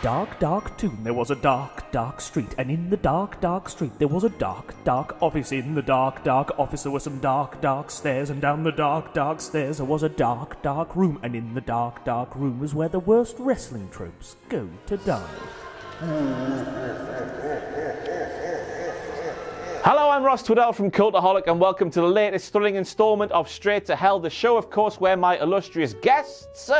dark, dark tune there was a dark, dark street, and in the dark, dark street there was a dark, dark office. In the dark, dark office there were some dark, dark stairs, and down the dark, dark stairs there was a dark, dark room, and in the dark, dark room was where the worst wrestling tropes go to die. Hello, I'm Ross Tweddell from Cultaholic, and welcome to the latest thrilling installment of Straight to Hell, the show, of course, where my illustrious guests,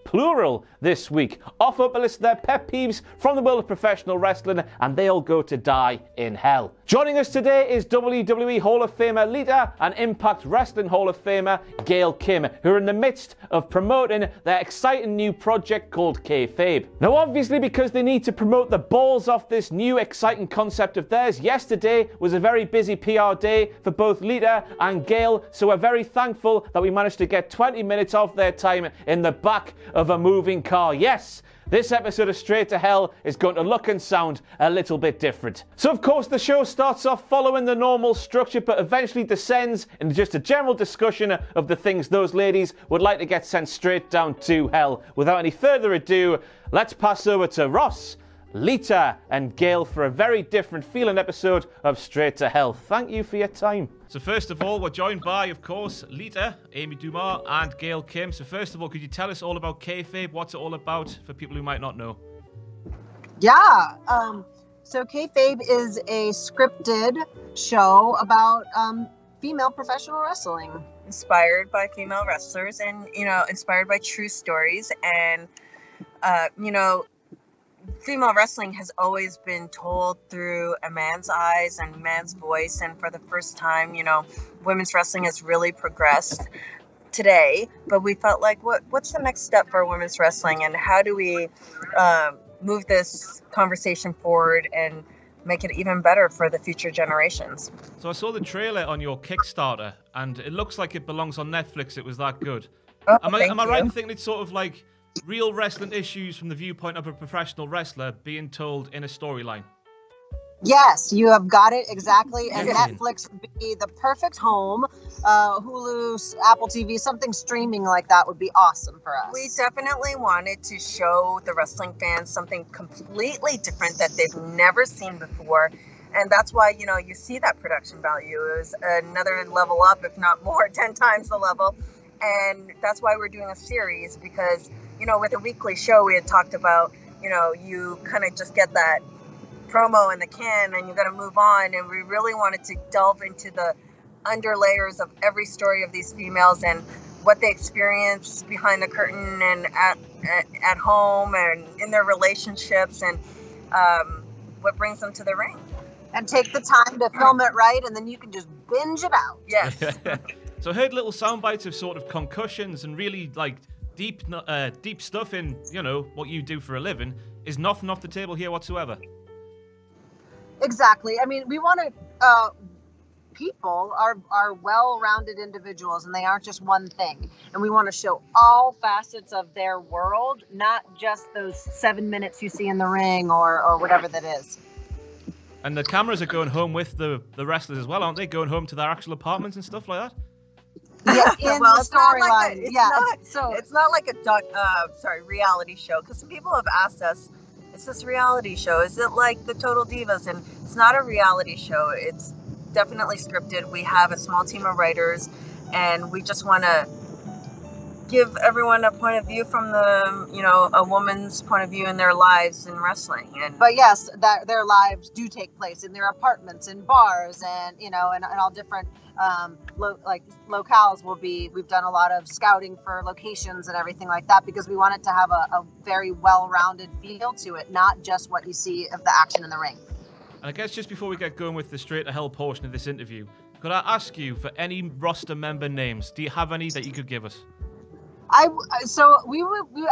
plural, this week, offer up a list of their pet peeves from the world of professional wrestling, and they all go to die in hell. Joining us today is WWE Hall of Famer Lita and Impact Wrestling Hall of Famer Gail Kim, who are in the midst of promoting their exciting new project called Kayfabe. Now, obviously, because they need to promote the balls off this new exciting concept of theirs, yesterday was a very busy PR day for both Lita and Gail, so we're very thankful that we managed to get 20 minutes of their time in the back of a moving car. Yes, this episode of Straight to Hell is going to look and sound a little bit different. So, of course, the show starts off following the normal structure, but eventually descends into just a general discussion of the things those ladies would like to get sent straight down to hell. Without any further ado, let's pass over to Ross, Lita, and Gail for a very different feeling episode of Straight to Hell. Thank you for your time. So first of all, we're joined by, of course, Lita, Amy Dumas, and Gail Kim. So first of all, could you tell us all about Kayfabe? What's it all about for people who might not know? Yeah. So Kayfabe is a scripted show about female professional wrestling. Inspired by female wrestlers and, inspired by true stories. And, female wrestling has always been told through a man's eyes and man's voice, and for the first time, women's wrestling has really progressed today. But we felt like, what's the next step for women's wrestling, and how do we move this conversation forward and make it even better for the future generations? So I saw the trailer on your Kickstarter, and it looks like it belongs on Netflix. It was that good. Oh, am I right in thinking it's sort of like real wrestling issues from the viewpoint of a professional wrestler being told in a storyline? Yes, you have got it exactly. And Netflix would be the perfect home. Hulu, Apple TV, something streaming like that would be awesome for us. We definitely wanted to show the wrestling fans something completely different that they've never seen before. And that's why, you see that production value. It was another level up, if not more, 10 times the level. And that's why we're doing a series, because with a weekly show, we had talked about, you kind of just get that promo in the can and you got to move on. And we really wanted to delve into the underlayers of every story of these females and what they experience behind the curtain and at home and in their relationships, and what brings them to the ring. And take the time to film it right, and then you can just binge it out. Yes. So I heard little sound bites of sort of concussions and really like deep stuff in, what you do for a living. Is nothing off the table here whatsoever? Exactly. I mean, we want to, people are well-rounded individuals, and they aren't just one thing. And we want to show all facets of their world, not just those 7 minutes you see in the ring or whatever that is. And the cameras are going home with the wrestlers as well, aren't they? Going home to their actual apartments and stuff like that? Yeah, in the storyline. It's not like a reality show, because some people have asked us, is this a reality show? Is it like the Total Divas? And it's not a reality show. It's definitely scripted. We have a small team of writers, and we just want to give everyone a point of view from a woman's point of view in their lives in wrestling. But yes, that their lives do take place in their apartments, in bars, and and all different locales. We've done a lot of scouting for locations and everything like that, because we want it to have a very well-rounded feel to it, not just what you see of the action in the ring. And I guess just before we get going with the Straight to Hell portion of this interview, could I ask you for any roster member names? Do you have any that you could give us? We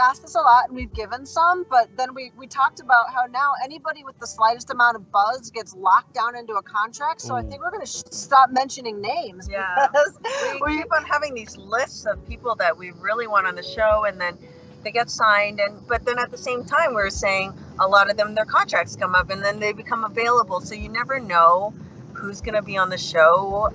asked this a lot, and we've given some, but then we talked about how now anybody with the slightest amount of buzz gets locked down into a contract. So I think we're going to stop mentioning names. Yeah, we keep on having these lists of people that we really want on the show, and then they get signed, but then at the same time we're saying a lot of them, their contracts come up and then they become available, so you never know who's going to be on the show.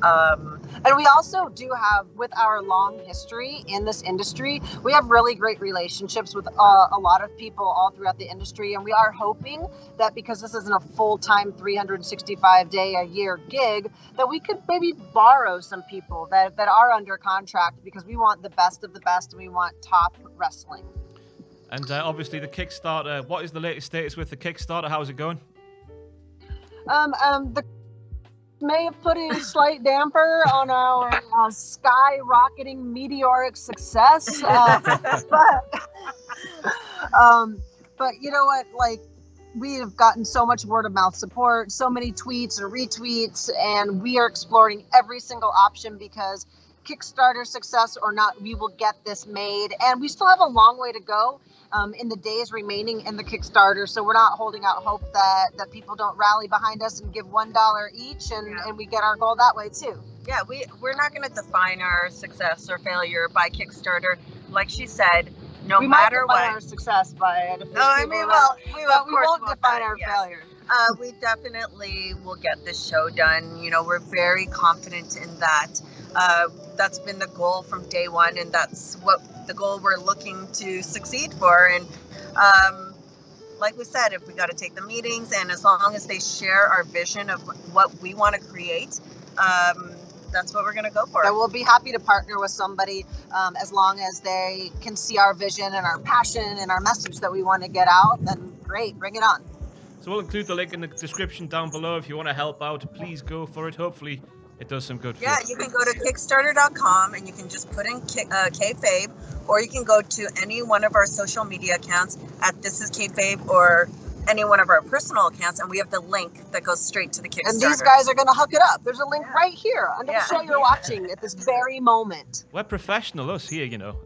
And we also do have, with our long history in this industry, we have really great relationships with a lot of people all throughout the industry. And we are hoping that because this isn't a full-time 365-day-a-year gig, that we could maybe borrow some people that are under contract, because we want the best of the best and we want top wrestling. And obviously the Kickstarter, what is the latest status with the Kickstarter? How's it going? The may have put a slight damper on our skyrocketing meteoric success, but you know what, like, we have gotten so much word of mouth support, so many tweets and retweets, and we are exploring every single option, because Kickstarter success or not, we will get this made, and we still have a long way to go in the days remaining in the Kickstarter. So we're not holding out hope that people don't rally behind us and give $1 each, and we get our goal that way too. Yeah, we're not going to define our success or failure by Kickstarter. Like she said, we matter might define what. our success by it. No, I mean, well, we won't define our failure. We definitely will get this show done. You know, we're very confident in that. That's been the goal from day one, and that's what the goal we're looking to succeed for. And like we said, if we got to take the meetings, and as long as they share our vision of what we want to create, that's what we're going to go for. And we'll be happy to partner with somebody as long as they can see our vision and our passion and our message that we want to get out. Then great, bring it on. So we'll include the link in the description down below. If you want to help out, please go for it. Hopefully it does some good for you. Yeah, you can go to Kickstarter.com and you can just put in kayfabe, or you can go to any one of our social media accounts at This Is Kayfabe, or any one of our personal accounts, and we have the link that goes straight to the Kickstarter. And these guys are going to hook it up. There's a link right here under the show you're watching at this very moment. We're professional, us here, you know.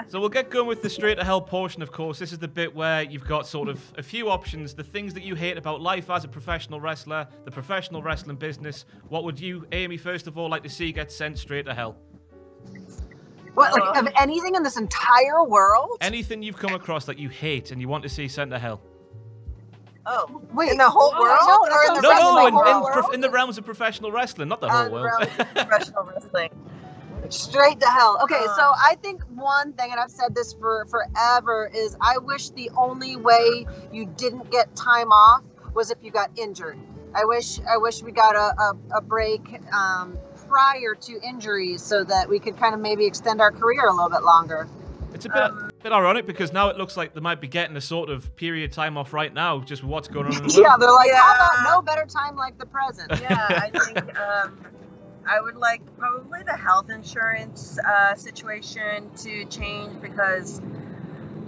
So we'll get going with the straight to hell portion, of course. This is the bit where you've got sort of a few options, the things that you hate about life as a professional wrestler, the professional wrestling business. What would you, Amy, first of all, like to see get sent straight to hell? What, like, of anything in this entire world? Anything you've come across that you hate and you want to see sent to hell. Oh, wait, in the whole world? Or in the in the realms of professional wrestling, not the whole world. Professional wrestling. Straight to hell. Okay, so I think one thing, and I've said this for forever, is I wish the only way you didn't get time off was if you got injured. I wish we got a break prior to injuries, so that we could kind of maybe extend our career a little bit longer. It's a bit ironic, because now it looks like they might be getting a sort of period time off right now, just what's going on in the world. Yeah, they're like, how about no better time like the present? Yeah, I think I would like probably the health insurance situation to change, because,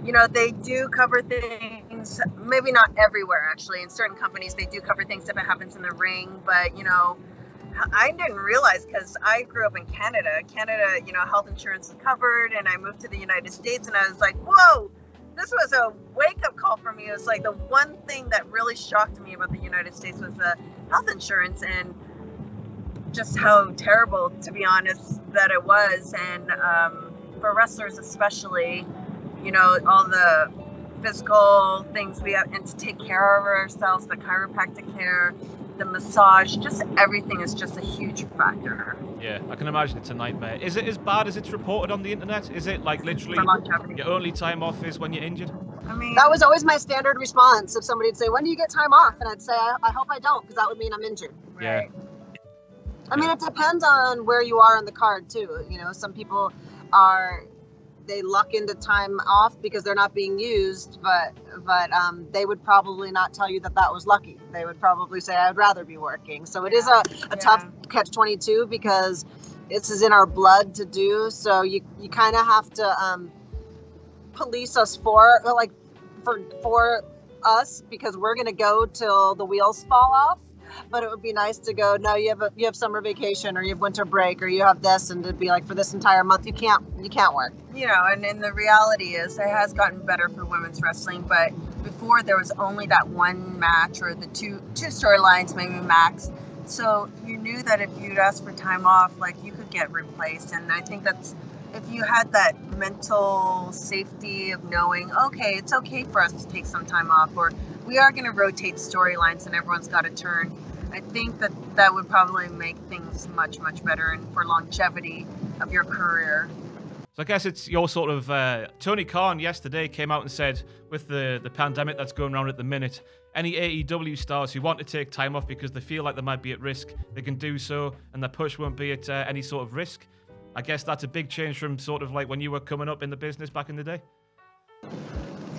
you know, they do cover things, maybe not everywhere actually. In certain companies, they do cover things if it happens in the ring, but, you know, I didn't realize, because I grew up in Canada. Canada, you know, health insurance is covered, and I moved to the United States, and I was like, whoa, this was a wake-up call for me. It was like the one thing that really shocked me about the United States was the health insurance, and just how terrible, to be honest, that it was. And for wrestlers especially, you know, all the physical things we have, and to take care of ourselves, the chiropractic care, the massage, just everything is just a huge factor. Yeah, I can imagine it's a nightmare. Is it as bad as it's reported on the internet? Is it like literally your only time off is when you're injured? I mean, that was always my standard response. If somebody'd say, when do you get time off? And I'd say, I hope I don't, because that would mean I'm injured. Yeah. I mean, it depends on where you are on the card too. You know, some people they luck into time off because they're not being used, but they would probably not tell you that was lucky. They would probably say, I'd rather be working. So it is a tough catch-22, because this is in our blood to do. So you kind of have to police us for us, because we're going to go till the wheels fall off. But it would be nice to go, no, you have summer vacation, or you have winter break, or you have this, and to be like, for this entire month you can't work. You know, and then the reality is it has gotten better for women's wrestling, but before there was only that one match, or the two storylines maybe max. So you knew that if you'd ask for time off, like, you could get replaced. And I think that's, if you had that mental safety of knowing, okay, it's okay for us to take some time off, or we are going to rotate storylines and everyone's got a turn. I think that would probably make things much, much better and for longevity of your career. So I guess it's your sort of... Tony Khan yesterday came out and said, with the pandemic that's going around at the minute, any AEW stars who want to take time off because they feel like they might be at risk, they can do so, and their push won't be at any sort of risk. I guess that's a big change from sort of like when you were coming up in the business back in the day.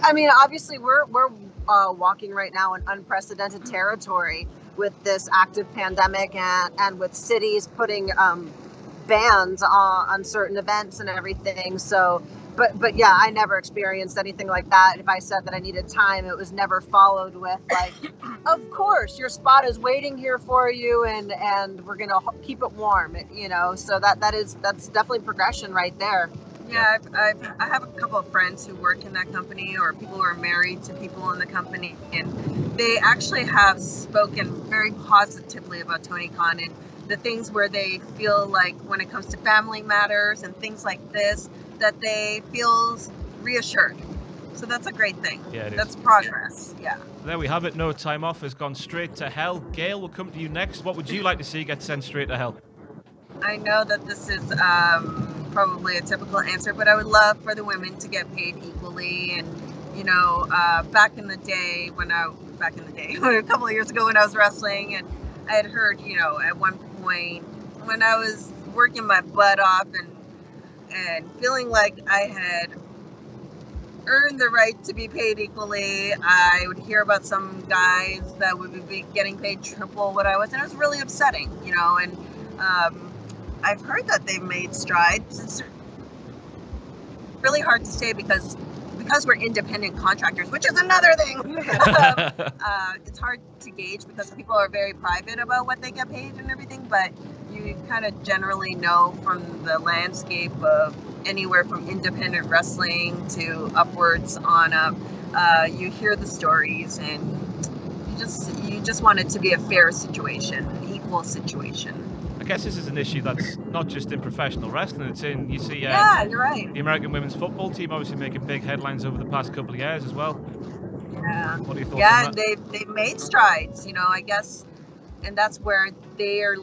I mean, obviously, we're walking right now in unprecedented territory with this active pandemic and with cities putting bans on certain events and everything. So, but yeah, I never experienced anything like that. If I said that I needed time, it was never followed with like, of course, your spot is waiting here for you, and we're gonna keep it warm. You know, so that's definitely progression right there. Yeah, I have a couple of friends who work in that company, or people who are married to people in the company, and they actually have spoken very positively about Tony Khan and the things where they feel like when it comes to family matters and things like this, that they feel reassured. So that's a great thing. Yeah, it is. That's progress. Yeah. There we have it. No Time Off has gone straight to hell. Gail, will come to you next. What would you like to see get sent straight to hell? I know that this is probably a typical answer, but I would love for the women to get paid equally. And you know, back in the day, a couple of years ago when I was wrestling, and I had heard, you know, at one point when I was working my butt off and feeling like I had earned the right to be paid equally, I would hear about some guys that would be getting paid triple what I was, and it was really upsetting, you know. And I've heard that they've made strides. It's really hard to say because we're independent contractors, which is another thing. It's hard to gauge because people are very private about what they get paid and everything, but you kind of generally know from the landscape of anywhere from independent wrestling to upwards on up. You hear the stories, and you just want it to be a fair situation, an equal situation. I guess this is an issue that's not just in professional wrestling. It's in, you see, yeah, you're right. The American women's football team obviously making big headlines over the past couple of years as well. Yeah. What are your thoughts yeah, on that? and they've made strides, you know, I guess, and that's where they are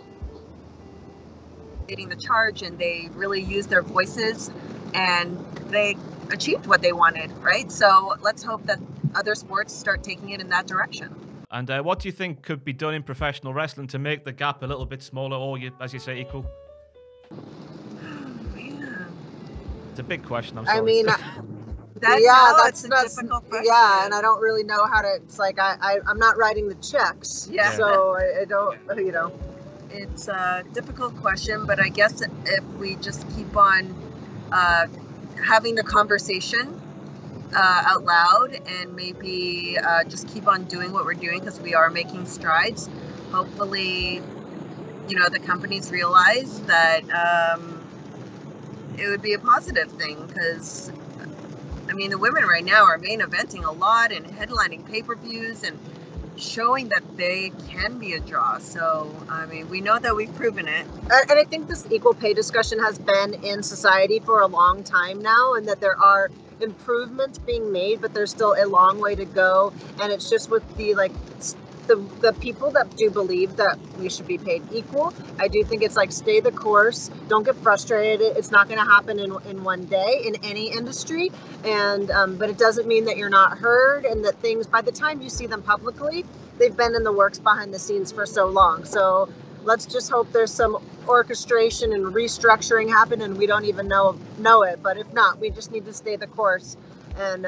leading the charge, and they really used their voices, and they achieved what they wanted, right? So let's hope that other sports start taking it in that direction. And what do you think could be done in professional wrestling to make the gap a little bit smaller, or, as you say, equal? Man. It's a big question, I'm sorry. I mean, that's a difficult question. Yeah, and I don't really know how to. It's like I'm not writing the checks. Yeah. So I don't, you know. It's a difficult question, but I guess if we just keep on having the conversation out loud, and maybe just keep on doing what we're doing, because we are making strides. Hopefully, you know, the companies realize that it would be a positive thing, because I mean, the women right now are main eventing a lot and headlining pay-per-views and showing that they can be a draw. So, I mean, we know that we've proven it. And I think this equal pay discussion has been in society for a long time now, and that there are improvements being made, but there's still a long way to go. And it's just with the people that do believe that we should be paid equal. I do think it's like, stay the course, don't get frustrated. It's not going to happen in one day in any industry, and but it doesn't mean that you're not heard, and that things, by the time you see them publicly, they've been in the works behind the scenes for so long. So let's just hope there's some orchestration and restructuring happen, and we don't even know it. But if not, we just need to stay the course and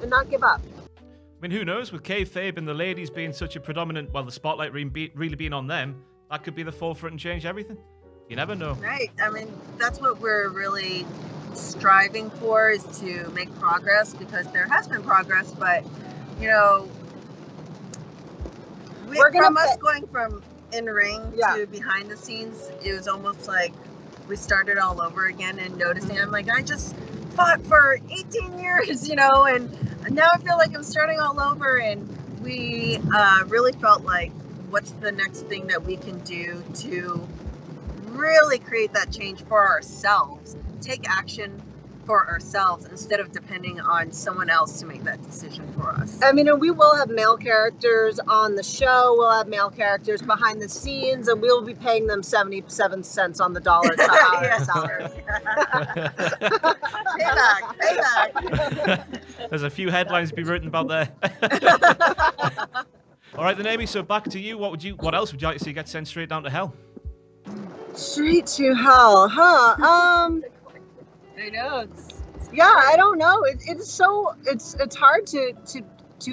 not give up. I mean, who knows? With kayfabe and the ladies being such a predominant, well, the spotlight really being on them, that could be the forefront and change everything. You never know. Right. I mean, that's what we're really striving for, is to make progress, because there has been progress, but, you know, going from in-ring to behind the scenes, it was almost like we started all over again, and noticing, I'm like, I just fought for 18 years, you know, and now I feel like I'm starting all over. And we really felt like, what's the next thing that we can do to really create that change for ourselves, take action, for ourselves instead of depending on someone else to make that decision for us. I mean, and we will have male characters on the show. We'll have male characters behind the scenes, and we'll be paying them 77 cents on the dollar to our salary. Payback. There's a few headlines to be written about there. All right, then, Amy. So back to you. What else would you like to see get sent straight down to hell? Straight to hell, huh? I know. Yeah, I don't know. It's hard to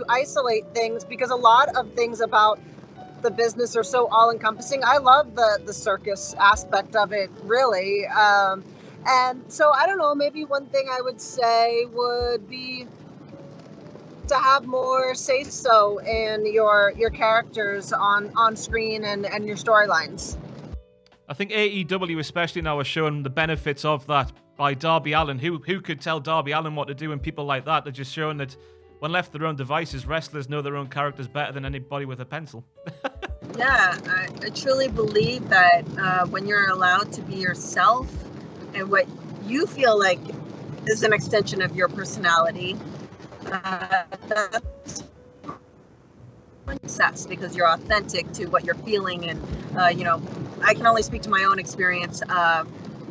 isolate things because a lot of things about the business are so all encompassing. I love the circus aspect of it, really. And so I don't know, maybe one thing I would say would be to have more say so in your characters on screen and your storylines. I think AEW especially now are showing the benefits of that by Darby Allin. Who could tell Darby Allin what to do, and people like that? They're just showing that when left to their own devices, wrestlers know their own characters better than anybody with a pencil. Yeah, I truly believe that when you're allowed to be yourself and what you feel like is an extension of your personality, that's success because you're authentic to what you're feeling. And I can only speak to my own experience.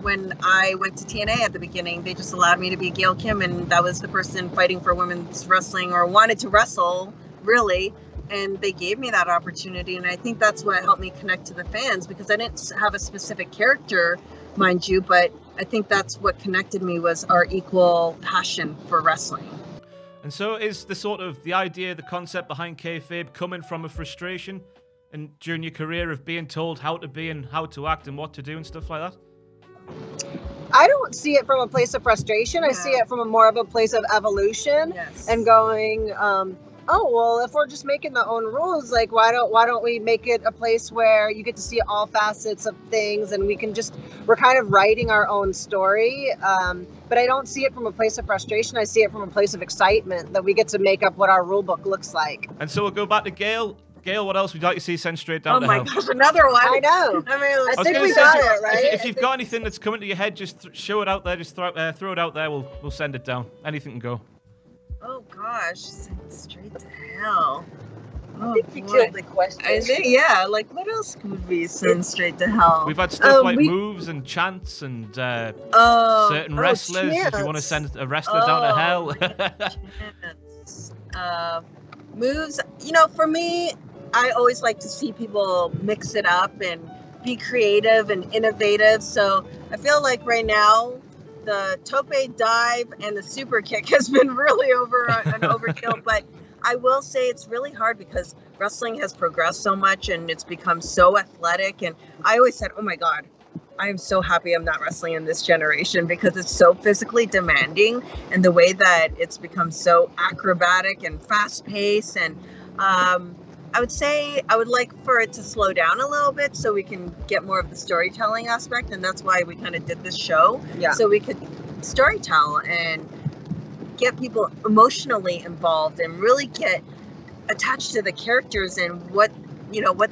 When I went to TNA at the beginning, they just allowed me to be Gail Kim, and that was the person fighting for women's wrestling or wanted to wrestle, really. And they gave me that opportunity, and I think that's what helped me connect to the fans, because I didn't have a specific character, mind you, but I think that's what connected me was our equal passion for wrestling. And so is the idea, the concept behind kayfabe coming from a frustration and during your career of being told how to be and how to act and what to do and stuff like that? I don't see it from a place of frustration. I see it from more of a place of evolution and going, oh, well, if we're just making the own rules, like, why don't we make it a place where you get to see all facets of things and we're kind of writing our own story. But I don't see it from a place of frustration. I see it from a place of excitement that we get to make up what our rule book looks like. And so we'll go back to Gail. Gail, what else would you like to see sent straight down to hell? Oh my gosh, another one. I know. I think we got it, right? If you've got anything that's coming to your head, just show it out there. Just throw it out there. We'll send it down. Anything can go. Oh gosh, sent straight to hell. I think you killed the question. I think, yeah. Like, what else could we send straight to hell? We've had stuff like moves and chants and certain wrestlers. Chants. If you want to send a wrestler down to hell. Moves. For me, I always like to see people mix it up and be creative and innovative. So I feel like right now, the tope dive and the super kick has been really an overkill. But I will say it's really hard because wrestling has progressed so much and it's become so athletic. And I always said, oh my God, I am so happy I'm not wrestling in this generation because it's so physically demanding, and the way that it's become so acrobatic and fast paced. And I would say I would like for it to slow down a little bit so we can get more of the storytelling aspect. And that's why we kind of did this show. Yeah. So we could storytell and get people emotionally involved and really get attached to the characters and what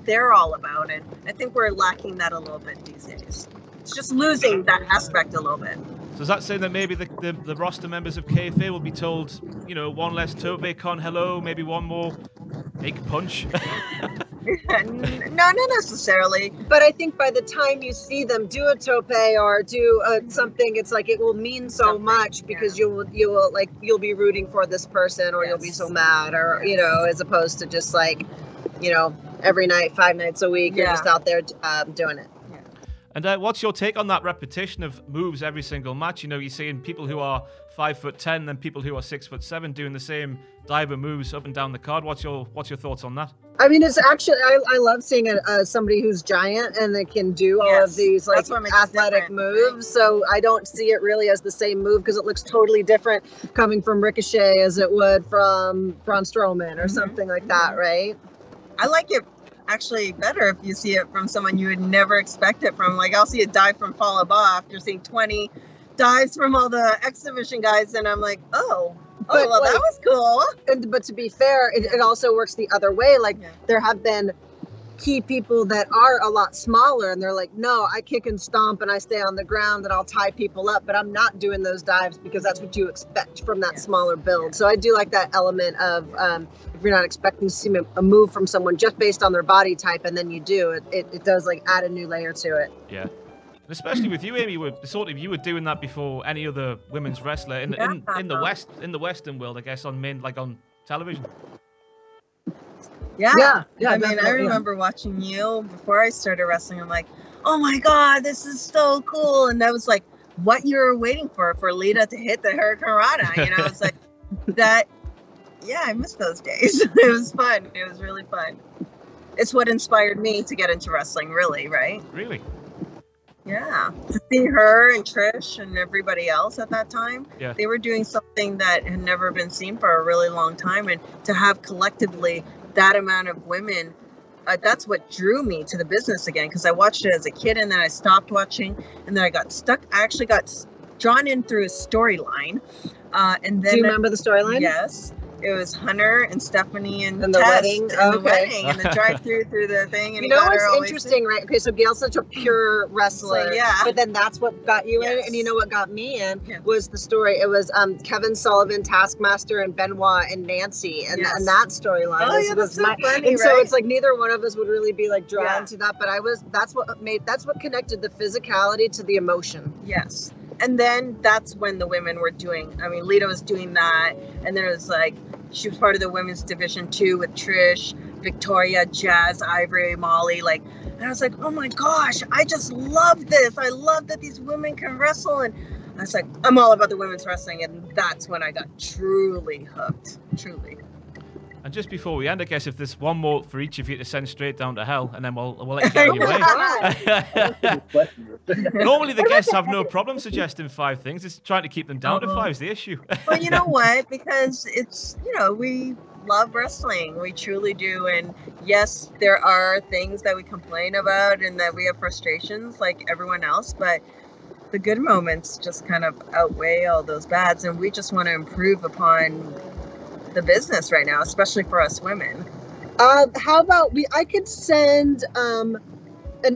they're all about. And I think we're lacking that a little bit these days. It's just losing that aspect a little bit. So does that say that maybe the roster members of KFA will be told, one less tope con hello, maybe one more big punch? No, not necessarily. But I think by the time you see them do a tope or do something, it's like it will mean so much because you'll be rooting for this person, or you'll be so mad, or as opposed to just like every night, 5 nights a week, you're just out there doing it. And what's your take on that repetition of moves every single match? You're seeing people who are 5'10", then people who are 6'7" doing the same diver moves up and down the card. What's your thoughts on that? I mean, it's actually I love seeing somebody who's giant and that can do all of these like athletic moves. So I don't see it really as the same move because it looks totally different coming from Ricochet as it would from Braun Strowman or something like that, right? I like it actually better if you see it from someone you would never expect it from. Like, I'll see a dive from Falaba after seeing 20 dives from all the exhibition guys, and I'm like, well, that was cool. But to be fair, it also works the other way. Like, there have been key people that are a lot smaller, and they're like, no, I kick and stomp and I stay on the ground and I'll tie people up, but I'm not doing those dives because that's what you expect from that smaller build. So I do like that element of if you're not expecting to see a move from someone just based on their body type, and then you do, it does like add a new layer to it. Yeah. And especially with you, Amy, you were doing that before any other women's wrestler in the Western world, I guess, on television. Yeah. I mean, I remember watching you before I started wrestling. I'm like, oh my God, this is so cool. And that was like what you were waiting for Lita to hit the Hurricane Rana. You know, it's like that. Yeah, I miss those days. It was fun. It was really fun. It's what inspired me to get into wrestling, really, right? Really? Yeah. To see her and Trish and everybody else at that time, they were doing something that had never been seen for a really long time. And to have collectively that amount of women, that's what drew me to the business again, because I watched it as a kid and then I stopped watching and then I got stuck. I actually got drawn in through a storyline. And then, do you remember the storyline? Yes. It was Hunter and Stephanie and the wedding. The wedding and the drive-through through the thing. And you know what's interesting, right? Okay, so Gail's such a pure wrestler, so, but then that's what got you in. And you know what got me in was the story. It was Kevin Sullivan, Taskmaster, and Benoit and Nancy, and that storyline. Oh yeah, that's so funny, and so it's like neither one of us would really be like drawn to that, but that's what connected the physicality to the emotion. Yes. And then that's when the women were doing, I mean, Lita was doing that. And then it was like, she was part of the women's division too with Trish, Victoria, Jazz, Ivory, Molly. Like, and I was like, oh my gosh, I just love this. I love that these women can wrestle. And I was like, I'm all about the women's wrestling. And that's when I got truly hooked, truly. And just before we end, I guess if there's one more for each of you to send straight down to hell, and then we'll let you get on your way. Normally the guests have no problem suggesting 5 things. It's trying to keep them down to 5 is the issue. Well, you know what? Because it's, we love wrestling. We truly do. And yes, there are things that we complain about and that we have frustrations like everyone else, but the good moments just kind of outweigh all those bads. And we just want to improve upon the business right now, especially for us women. How about I could send an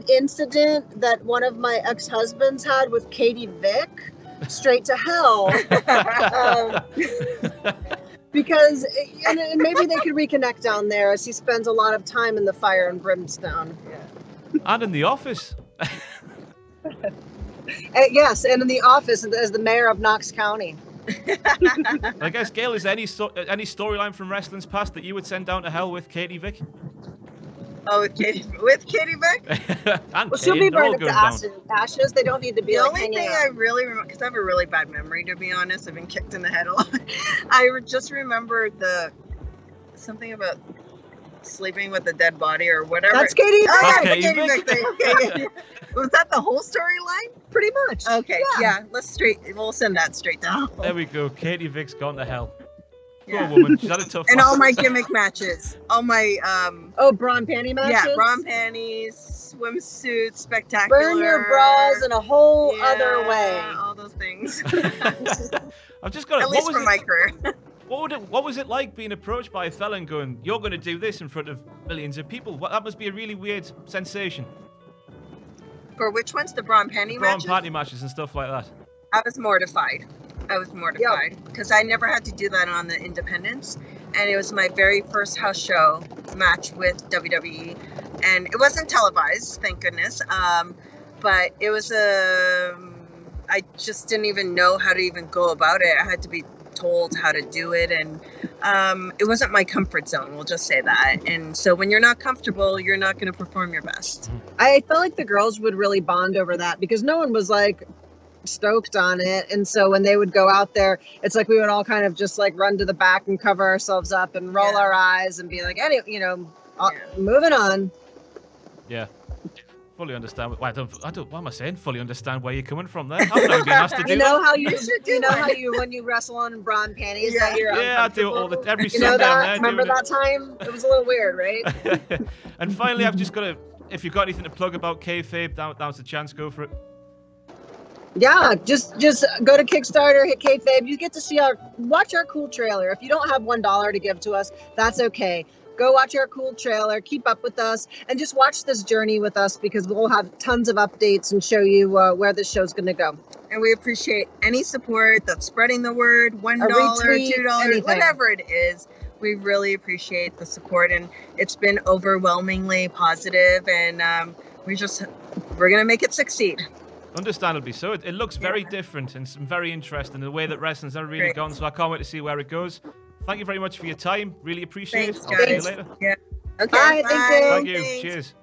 incident that one of my ex-husbands had with Katie Vick straight to hell. Because and maybe they could reconnect down there as he spends a lot of time in the fire and brimstone. And in the office. Yes, and in the office as the mayor of Knox County. I guess, Gail, is there any storyline from wrestling's past that you would send down to hell with Katie Vick? Oh, with Katie Vick? Well, she'll be burned to ashes. They don't need to be. The only thing I really remember, because I have a really bad memory, to be honest. I've been kicked in the head a lot. I just remember something about sleeping with a dead body or whatever. That's Katie Vick. That's Katie Vick. Okay. Was that the whole storyline? Pretty much. Okay, yeah. We'll send that straight down. There we go. Katie Vick's gone to hell. Poor woman. She's had a tough and life. all my gimmick matches. All my bra and panty matches? Yeah, bra and panties, swimsuits, spectacular. Burn your bras in a whole other way. All those things. I've just got at least for my career. What was it like being approached by a fella and going, you're going to do this in front of millions of people? That must be a really weird sensation. For which ones? The bra and panty matches? Bra and panty matches and stuff like that. I was mortified because I never had to do that on the independents, and it was my very first house show match with WWE, and it wasn't televised, thank goodness, but it was I just didn't even know how to even go about it. I had to be told how to do it, and it wasn't my comfort zone, we'll just say that. And so when you're not comfortable, you're not going to perform your best. I felt like the girls would really bond over that because no one was like stoked on it, and so when they would go out there, it's like we would all kind of just like run to the back and cover ourselves up and roll our eyes and be like, moving on. Yeah. Fully understand. Why am I saying fully understand where you're coming from there? I've never been asked to do that. When you wrestle on bra and panties, that you're I do it every Sunday. You know that? Remember that time? It was a little weird, right? And finally, I've just got to, if you've got anything to plug about kayfabe, now's the chance. Go for it. Yeah, just go to Kickstarter, hit kayfabe. You get to watch our cool trailer. If you don't have $1 to give to us, that's okay. go watch our cool trailer, keep up with us, and just watch this journey with us because we'll have tons of updates and show you where this show's going to go. And we appreciate any support that's spreading the word, $1, retweet, $2, anything. whatever it is. We really appreciate the support, and it's been overwhelmingly positive, and we're going to make it succeed. Understandably so. It looks very different and some very interesting in the way that wrestling's never really gone, so I can't wait to see where it goes. Thank you very much for your time. Really appreciate Thanks, it. I'll see you guys. later. Yeah. Okay. Bye. Thank you. Thank you. Thanks. Cheers.